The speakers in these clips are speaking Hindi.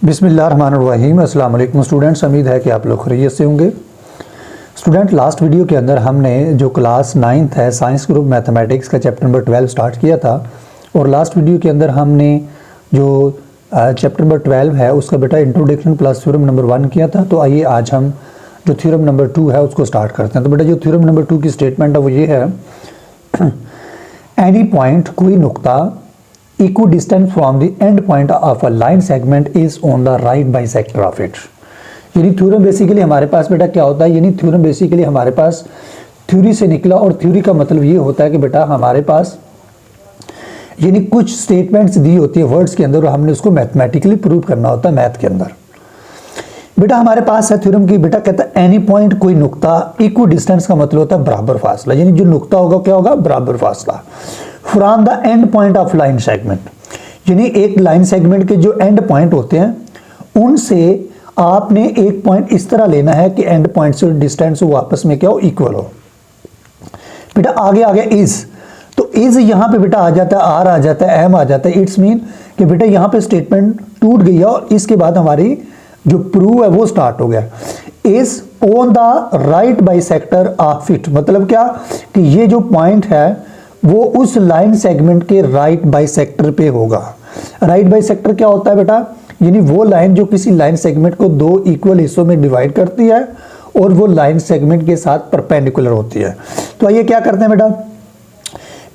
बिस्मिल्लाहिर्रहमानिर्रहीम। अस्सलाम वालेकुम स्टूडेंट्स, उम्मीद है कि आप लोग खैरियत से होंगे। स्टूडेंट, लास्ट वीडियो के अंदर हमने जो क्लास 9th है साइंस ग्रुप मैथमेटिक्स का चैप्टर नंबर 12 स्टार्ट किया था और लास्ट वीडियो के अंदर हमने जो चैप्टर नंबर 12 है उसका बेटा इंट्रोडक्शन प्लस थ्योरम नंबर 1 किया था। तो आइए आज हम जो थ्योरम नंबर 2 है उसको स्टार्ट करते हैं। तो बेटा जो थ्योरम नंबर 2 की स्टेटमेंट है वो ये है, एनी पॉइंट कोई नुक्ता equidistance from the end point of a line segment is on the right bisector of it. यानी थ्योरम बेसिकली हमारे पास बेटा क्या होता है, यानी थ्योरम बेसिकली हमारे पास थ्योरी से निकला और थ्योरी का मतलब ये होता है कि बेटा हमारे पास यानी कुछ स्टेटमेंट्स दी होती है वर्ड्स के अंदर और हमने उसको मैथमेटिकली प्रूव करना होता है मैथ के अंदर। बेटा हमारे पास है थ्योरम की, बेटा कहता है एनी पॉइंट कोई नुक्ता इक्व डिस्टेंस का मतलब होता है बराबर फासला, यानी जो नुक्ता होगा क्या होगा, बराबर फासला from the end point of line segment. यानी एक लाइन सेगमेंट के जो एंड पॉइंट होते हैं उनसे आपने एक पॉइंट इस तरह लेना है कि एंड पॉइंट से डिस्टेंस वो आपस में क्या हो, इक्वल हो। बेटा आगे आ गया इज, तो इज यहां पे बेटा आ जाता है, आर आ जाता है, एम आ जाता है। इट्स मीन कि बेटा यहां पे स्टेटमेंट टूट गई है और इसके बाद हमारी जो प्रूव है वो स्टार्ट हो गया। Is on the right bisector of it, मतलब क्या कि ये जो पॉइंट है वो उस लाइन सेगमेंट के राइट बाइसेक्टर पे होगा। राइट बाइसेक्टर क्या होता है बेटा, यानी वो लाइन जो किसी लाइन सेगमेंट को दो इक्वल हिस्सों में डिवाइड करती है और वो लाइन सेगमेंट के साथ परपेंडिकुलर होती है। तो आइए क्या करते हैं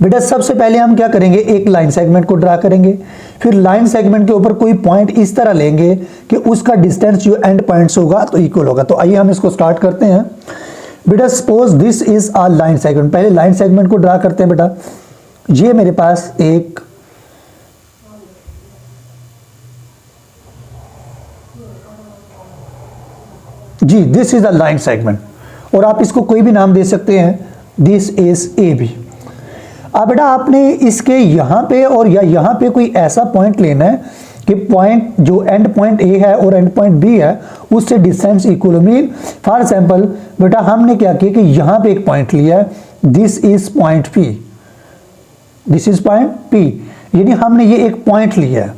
बेटा सबसे पहले हम क्या करेंगे, एक लाइन सेगमेंट को ड्रा करेंगे, फिर लाइन सेगमेंट के ऊपर कोई पॉइंट इस तरह लेंगे कि उसका डिस्टेंस जो एंड पॉइंट्स होगा तो इक्वल होगा। तो आइए हम इसको स्टार्ट करते हैं। बेटा suppose this is a line segment, पहले लाइन सेगमेंट को ड्रा करते हैं। बेटा ये मेरे पास एक जी this is a line segment और आप इसको कोई भी नाम दे सकते हैं, दिस इज ए बी। अब बेटा आपने इसके यहां पे और या यहां पे कोई ऐसा पॉइंट लेना है कि पॉइंट जो एंड पॉइंट ए है और एंड पॉइंट बी है उससे distance equal mean. For example बेटा हमने क्या किया कि यहां पे एक पॉइंट लिया है, this is point P, this is point P, यानी हमने ये एक पॉइंट लिया है।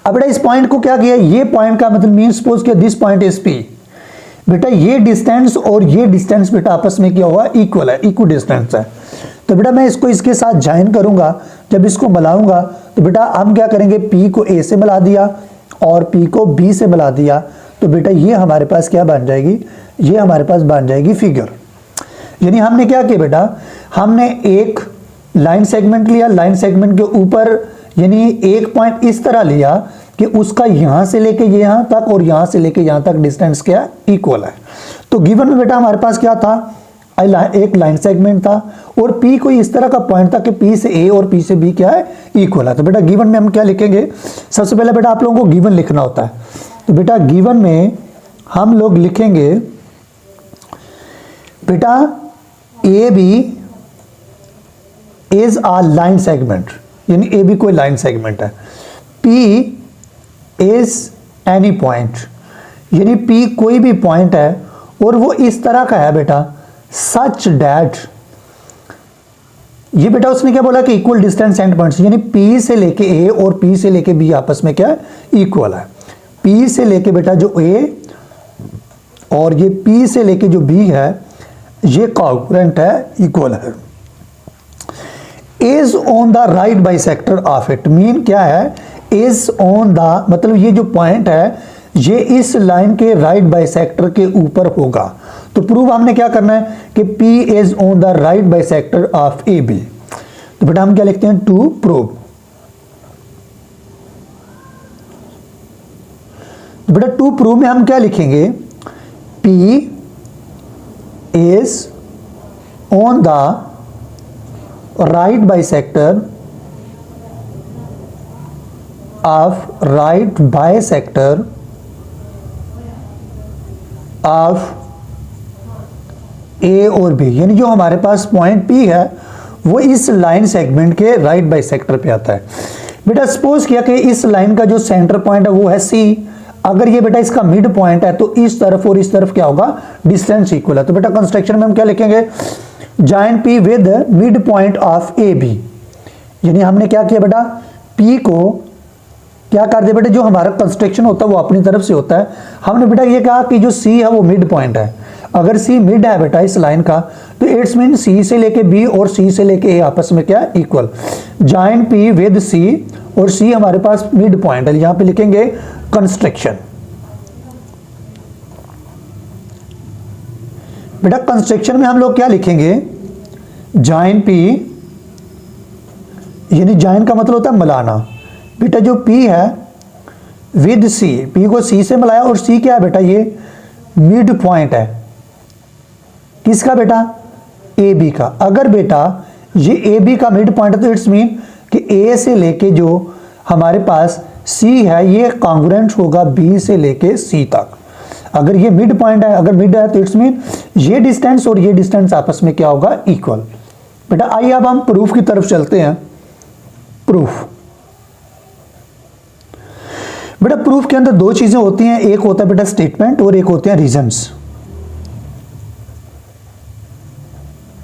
अब बेटा इस पॉइंट को क्या किया, ये पॉइंट का मतलब मीन सपोज किया दिस पॉइंट इज पी। बेटा ये डिस्टेंस और ये डिस्टेंस बेटा आपस में क्या हुआ, इक्वल है, इक्वल डिस्टेंस है। तो बेटा मैं इसको इसके साथ ज्वाइन करूंगा, जब इसको मिलाऊंगा तो बेटा हम क्या करेंगे, P को A से मिला दिया और P को B से मिला दिया, तो बेटा ये हमारे पास क्या बन जाएगी, ये हमारे पास बन जाएगी फिगर। यानी हमने क्या किया बेटा, हमने एक लाइन सेगमेंट लिया, लाइन सेगमेंट के ऊपर यानी एक पॉइंट इस तरह लिया कि उसका यहां से लेके यहां तक और यहां से लेके यहां तक डिस्टेंस क्या इक्वल है। तो गिवन में बेटा हमारे पास क्या था, एक लाइन सेगमेंट था और P कोई इस तरह का पॉइंट था कि P से A और P से B क्या है, इक्वल है। तो बेटा गिवन में हम क्या लिखेंगे, सबसे पहले बेटा आप लोगों को गिवन लिखना होता है। तो बेटा गिवन में हम लोग लिखेंगे बेटा AB is a line segment, यानी AB कोई लाइन सेगमेंट है। P इज एनी पॉइंट, यानी P कोई भी पॉइंट है और वो इस तरह का है बेटा सच डैट, ये बेटा उसने क्या बोला कि इक्वल डिस्टेंस एंड पॉइंट्स, यानी P से लेके A और P से लेके B आपस में क्या इक्वल है। P से लेके बेटा जो A और ये P से लेके जो B है ये कॉन्ग्रुएंट है, इक्वल है। Is on the right bisector of it, mean क्या है, इज ऑन द मतलब ये जो पॉइंट है ये इस लाइन के राइट बाइसेक्टर के ऊपर होगा। तो प्रूव हमने क्या करना है कि P is on the right bisector of AB। तो बेटा हम क्या लिखते हैं, टू प्रूव। तो बेटा टू प्रूव में हम क्या लिखेंगे, P is on the right bisector of right bisector of A और B, यानी जो हमारे पास पॉइंट P है वो इस लाइन सेगमेंट के राइट बाइसेक्टर पे आता है। बेटा सपोज किया कि इस लाइन का जो सेंटर पॉइंट है वो है C, अगर ये बेटा इसका मिड पॉइंट है तो इस तरफ और इस तरफ क्या होगा, डिस्टेंस इक्वल है। तो बेटा कंस्ट्रक्शन में हम क्या लिखेंगे, join P with mid point of AB, यानी हमने क्या किया बेटा, P को क्या कर दे बेटा, जो हमारा कंस्ट्रक्शन होता है वो अपनी तरफ से होता है। हमने बेटा ये कहा कि जो सी है वो मिड पॉइंट है। अगर सी मिड है बेटा इस लाइन का, तो इट्स मीन सी से लेके बी और सी से लेके ए आपस में क्या equal. Join P with C, और सी हमारे पास मिड पॉइंट है, यहां पे लिखेंगे कंस्ट्रक्शन। बेटा कंस्ट्रक्शन में हम लोग क्या लिखेंगे, जॉइन पी, यानी जॉइन का मतलब होता है मिलाना। बेटा जो P है विद C, P को C से मिलाया, और C क्या है बेटा, ये मिड पॉइंट है किसका बेटा, AB का। अगर बेटा ये AB का मिड पॉइंट है तो इट्स मीन कि A से लेके जो हमारे पास C है ये कॉन्ग्रुएंट होगा B से लेके C तक। अगर ये मिड पॉइंट है, अगर मिड है तो इट्स मीन ये डिस्टेंस और ये डिस्टेंस आपस में क्या होगा, इक्वल। बेटा आइए अब हम प्रूफ की तरफ चलते हैं। प्रूफ, बेटा प्रूफ के अंदर दो चीजें होती हैं, एक होता है बेटा स्टेटमेंट और एक होते हैं रीजंस।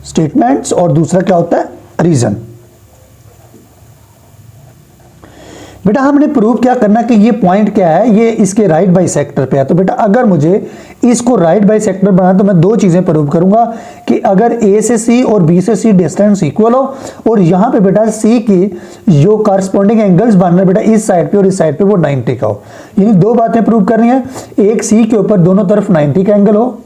स्टेटमेंट्स और दूसरा क्या होता है, रीजन। बेटा हमने प्रूव क्या करना कि ये पॉइंट क्या है, ये इसके राइट बाइसेक्टर पे है। तो बेटा अगर मुझे इसको राइट बाइसेक्टर बनाना तो मैं दो चीजें प्रूव करूंगा कि अगर ए से सी और बी से सी डिस्टेंस इक्वल हो, और यहां पे बेटा सी की जो कॉरस्पॉन्डिंग एंगल्स बन रहे बेटा इस साइड पे और इस साइड पे वो 90 का हो। यानी दो बातें प्रूव करनी है, एक सी के ऊपर दोनों तरफ 90 का एंगल हो,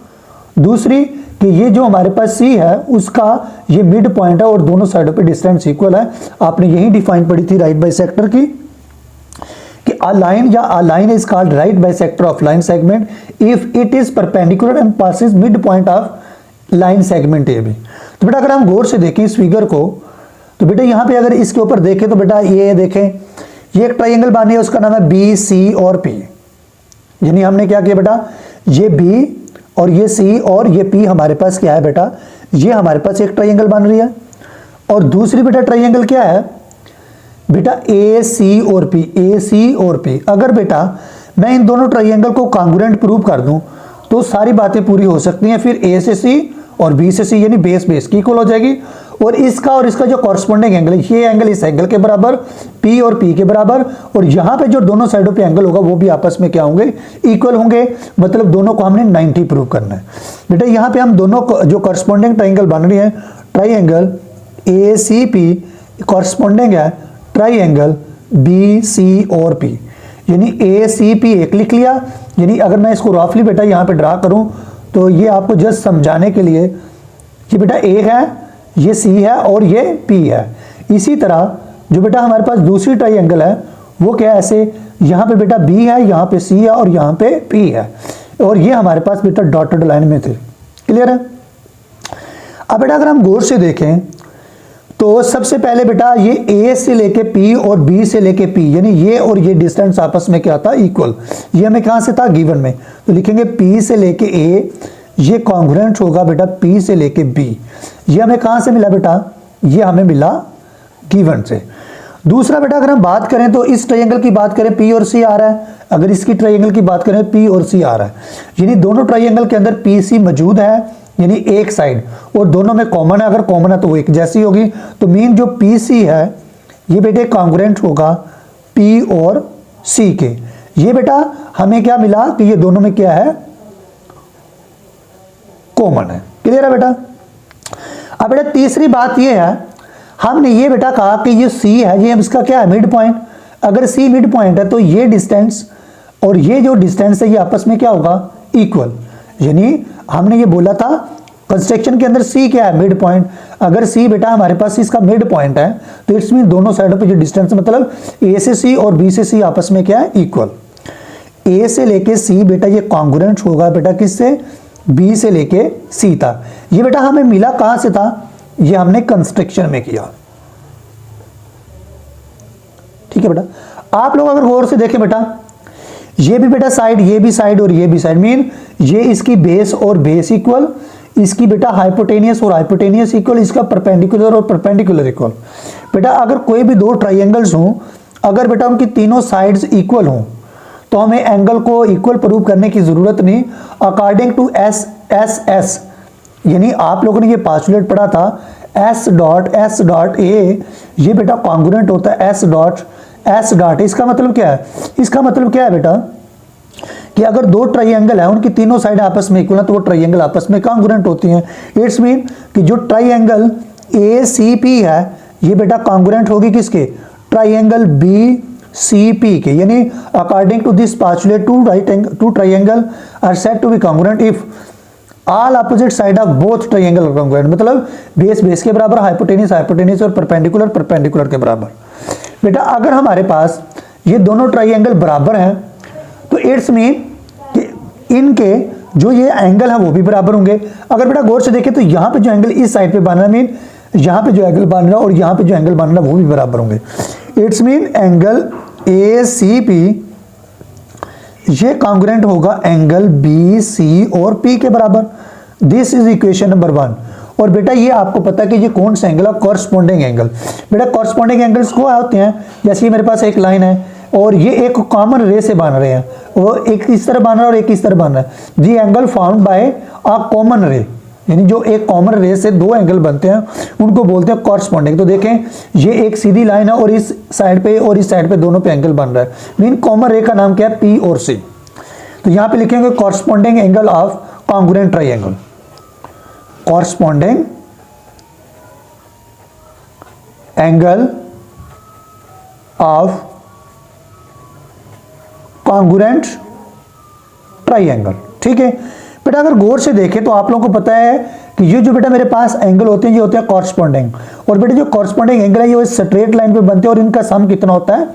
दूसरी कि ये जो हमारे पास सी है उसका ये मिड पॉइंट है और दोनों साइडों पे डिस्टेंस इक्वल है। आपने यही डिफाइन पढ़ी थी राइट बाइसेक्टर की कि a line या a line is called right bisector of line segment if it is perpendicular and passes midpoint of line segment AB। तो बेटा अगर हम गौर से देखें इस फिगर को, तो बेटा यहाँ पे अगर इसके ऊपर देखें तो बेटा ये देखें, ये एक ट्राइंगल बनी है, उसका नाम है बी सी और पी। यानी हमने क्या किया बेटा, ये बी और ये सी और ये पी हमारे पास क्या है बेटा, ये हमारे पास एक ट्राइंगल बन रही है। और दूसरी बेटा ट्राइंगल क्या है बेटा, ए सी और पी, ए सी और पी। अगर बेटा मैं इन दोनों ट्राइंगल को कॉन्ग्रुएंट प्रूव कर दूं तो सारी बातें पूरी हो सकती हैं। फिर ए से सी और बी से सी यानी बेस बेस की इक्वल हो जाएगी, और इसका जो कॉरस्पॉन्डिंग एंगल है ये एंगल इस एंगल के बराबर, पी और पी के बराबर, और यहां पे जो दोनों साइडों पे एंगल होगा वो भी आपस में क्या होंगे, इक्वल होंगे। मतलब दोनों को हमने 90 प्रूव करना है। बेटा यहां पे हम दोनों जो कॉरस्पॉन्डिंग ट्राइंगल बन रही है, triangle A C P corresponding है ट्राइंगल बी सी और पी, यानी ए सी पी एक लिख लिया। यानी अगर मैं इसको रफली बेटा यहाँ पे ड्रा करूँ तो ये आपको जस्ट समझाने के लिए, ये बेटा ए है, ये सी है और ये पी है। इसी तरह जो बेटा हमारे पास दूसरी ट्राइंगल है वो क्या है, ऐसे यहाँ पे बेटा बी है, यहाँ पे सी है और यहाँ पे पी है, और ये हमारे पास बेटा डॉटेड लाइन में थे। क्लियर है। अब बेटा अगर हम गौर से देखें तो सबसे पहले बेटा ये ए से लेके पी और बी से लेके पी, यानी ये और ये डिस्टेंस आपस में क्या था, इक्वल। ये हमें कहां से था, गिवन में। तो लिखेंगे पी से लेके ए, ये कॉन्ग्रुएंट होगा बेटा पी से लेके बी। ये हमें कहां से मिला बेटा, ये हमें मिला गिवन से। दूसरा बेटा अगर हम बात करें तो इस ट्रायंगल की बात करें, पी और सी आ रहा है। अगर इसकी ट्रायंगल की बात करें पी और सी आ रहा है, यानी दोनों ट्रायंगल के अंदर पी सी मौजूद है, यानी एक साइड, और दोनों में कॉमन है। अगर कॉमन है तो वो एक जैसी होगी। तो मीन जो पी सी है ये बेटे कॉन्ग्रुएंट होगा पी और सी के। ये बेटा हमें क्या मिला कि ये दोनों में क्या है, कॉमन है। क्लियर है बेटा। अब बेटा तीसरी बात ये है, हमने ये बेटा कहा कि ये सी है, ये इसका क्या है, मिड पॉइंट। अगर सी मिड पॉइंट है तो ये डिस्टेंस और ये जो डिस्टेंस है ये आपस में क्या होगा, इक्वल। यानी हमने ये बोला था कंस्ट्रक्शन के अंदर सी क्या है, मिड पॉइंट। अगर सी बेटा हमारे पास इसका मिड पॉइंट है तो इट्स मीन दोनों साइडों पे जो डिस्टेंस मतलब ए से सी और बी से सी आपस में क्या है, इक्वल। ए से लेके सी बेटा ये कॉन्ग्रुएंट होगा बेटा किससे, बी से लेके सी था। ये बेटा हमें मिला कहां से था, ये हमने कंस्ट्रक्शन में किया। ठीक है बेटा। आप लोग अगर गौर से देखें बेटा, ये भी बेटा साइड, ये भी साइड और ये भी साइड, मीन ये इसकी बेस और बेस इक्वल, इसकी बेटा हाइपोटेनियस और हाइपोटेनियस इक्वल, इसका परपेंडिकुलर और परपेंडिकुलर इक्वल। बेटा अगर कोई भी दो ट्राइंगल्स हों, अगर बेटा उनकी तीनों साइड्स इक्वल हों तो हमें एंगल को इक्वल प्रूव करने की जरूरत नहीं। According to S S S, यानी आप लोगों ने ये पास्टुलेट पढ़ा था, एस डॉट ए, ये बेटा कॉन्ग्रुएंट होता है एस डॉट एस डॉट। इसका मतलब क्या है, इसका मतलब क्या है बेटा कि अगर दो ट्राइंगल है उनकी तीनों साइड आपस में इक्वल है तो वो ट्राइंगल आपस में कॉन्ग्रुएंट होती हैं। इट्स मीन कि जो ट्राइंगल ए सी पी है ये बेटा कॉन्ग्रुएंट होगी किसके, ट्राइंगल बी सी पी के, यानी according to this postulate two triangle are said to be congruent if all opposite side of both triangle congruent, मतलब बेस बेस के बराबर, हाइपोटेन्यूज हाइपोटेन्यूज और परपेंडिकुलर परपेंडिकुलर के बराबर। बेटा अगर हमारे पास ये दोनों ट्राइंगल बराबर हैं तो इट्स मीन कि इनके जो ये एंगल है वो भी बराबर होंगे। अगर बेटा गौर से देखें तो यहाँ पे जो एंगल इस साइड पे बन रहा है, मीन यहाँ पे जो एंगल बन रहा है और यहाँ पे जो एंगल बन रहा है वो भी बराबर होंगे। It's mean angle A C P ये कॉन्ग्रुएंट होगा एंगल बी सी और पी के बराबर। This is equation number 1। और बेटा ये आपको पता है कि ये कौन सा एंगल है, कॉरस्पॉन्डिंग एंगल। बेटा कॉरस्पॉन्डिंग एंगल्स को होते हैं, जैसे मेरे पास एक लाइन है और ये एक कॉमन रे से बन रहे हैं, वो एक इस तरह बन रहा है और एक इस तरह बन रहा है। दी angle found by a common रे, यानी जो एक कॉमन रे से दो एंगल बनते हैं उनको बोलते हैं कॉरस्पॉन्डिंग। तो देखें ये एक सीधी लाइन है और इस साइड पे और इस साइड पे दोनों पे एंगल बन रहा है, मीन कॉमन रे का नाम क्या है, पी और सी। तो यहां पे लिखेंगे corresponding angle of congruent triangle, corresponding angle of congruent triangle. ठीक है बेटा, अगर गौर से देखें तो आप लोगों को पता है कि ये जो बेटा मेरे पास एंगल होते हैं ये होते हैं कॉरस्पॉन्डिंग, और बेटा जो कॉरस्पॉन्डिंग एंगल है ये स्ट्रेट लाइन पे बनते हैं और इनका सम कितना होता है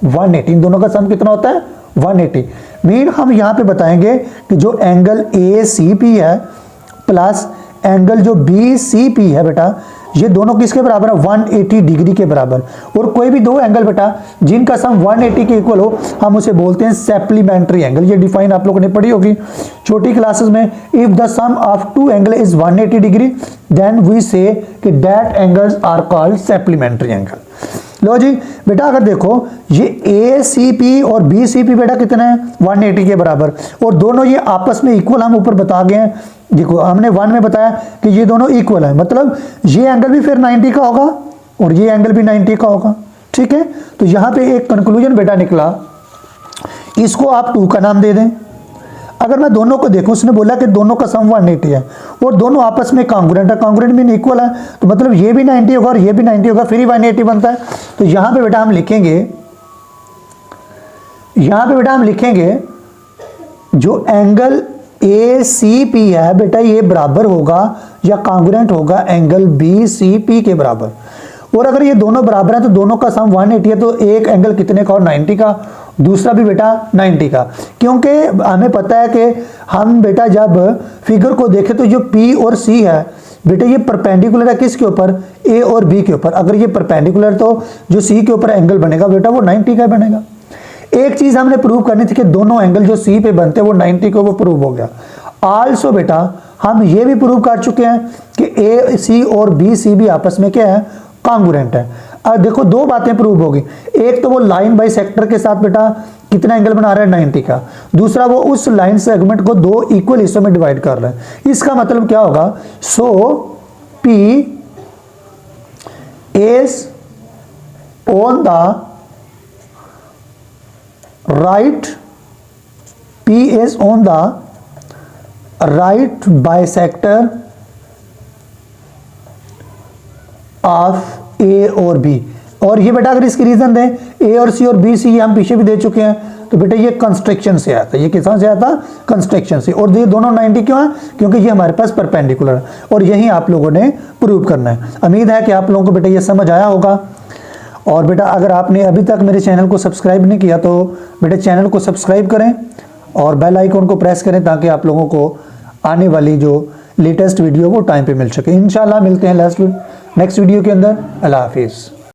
180। इन दोनों का सम कितना होता है 180। मीन हम यहां पे बताएंगे कि जो एंगल ए सी पी है प्लस एंगल जो बी सी पी है बेटा ये दोनों किसके बराबर है, 180 डिग्री के बराबर। और कोई भी दो एंगल बेटा जिनका सम 180 के इक्वल हो हम उसे बोलते हैं सप्लीमेंट्री एंगल। ये डिफाइन आप लोगों ने पढ़ी होगी छोटी क्लासेस में। If the sum of two angle is 180 degree then we say कि that angles are called supplementary angle. लो जी बेटा अगर देखो ये ए सी पी और बी सी पी बेटा कितना है 180 के बराबर, और दोनों ये आपस में इक्वल हम ऊपर बता गए हैं। देखो हमने 1 में बताया कि ये दोनों इक्वल है, मतलब ये एंगल भी फिर 90 का होगा और ये एंगल भी 90 का होगा। ठीक है, तो यहां पे एक कंक्लूजन बेटा निकला, इसको आप 2 का नाम दे दें। अगर मैं दोनों को देखूं, उसने बोला कि दोनों का सम 180 है और दोनों आपस में कॉन्ग्रुएंट है, कॉन्ग्रुएंट मीन इक्वल है, तो मतलब ये भी 90 होगा और ये भी 90 होगा, फिर ही 180 बनता है। तो यहां पे बेटा हम लिखेंगे, यहां पे बेटा हम लिखेंगे जो एंगल ए सी पी है बेटा ये बराबर होगा या कॉन्ग्रुएंट होगा एंगल बी सी पी के बराबर। और अगर ये दोनों बराबर है तो दोनों का सम 180 है, तो एक एंगल कितने का और 90 का, दूसरा भी बेटा 90 का। क्योंकि हमें पता है कि हम बेटा जब फिगर को देखें तो जो P और C है बेटा ये परपेंडिकुलर है किसके ऊपर, A और B के ऊपर। अगर ये परपेंडिकुलर तो जो C के ऊपर एंगल बनेगा बेटा वो 90 का बनेगा। एक चीज हमने प्रूव करनी थी कि दोनों एंगल जो C पे बनते हैं वो 90 को, वो प्रूव हो गया। आल्सो बेटा हम ये भी प्रूव कर चुके हैं कि A C और B C भी आपस में क्या है, कॉन्ग्रुएंट है। अब देखो 2 बातें प्रूव होगी, एक तो वो लाइन बाई सेक्टर के साथ बेटा कितना एंगल बना रहा है 90 का, दूसरा वो उस लाइन सेगमेंट को 2 इक्वल हिस्सों में डिवाइड कर रहा है। इसका मतलब क्या होगा, सो P is on the right, P is on the right bisector of A और बी। और ये बेटा अगर इसकी रीजन दें ए और सी और बी सी ये हम पीछे भी दे चुके हैं, तो बेटा ये कंस्ट्रक्शन से आता है, ये किस से आता, कंस्ट्रक्शन से। और ये दोनों 90 क्यों है, क्योंकि ये हमारे पास परपेंडिकुलर है और यही आप लोगों ने प्रूव करना है। उम्मीद है कि आप लोगों को बेटा ये समझ आया होगा। और बेटा अगर आपने अभी तक मेरे चैनल को सब्सक्राइब नहीं किया तो बेटा चैनल को सब्सक्राइब करें और बेल आइकन को प्रेस करें ताकि आप लोगों को आने वाली जो लेटेस्ट वीडियो वो टाइम पे मिल सके। इंशाल्लाह मिलते हैं नेक्स्ट वीडियो के अंदर। अल्लाह हाफिज़।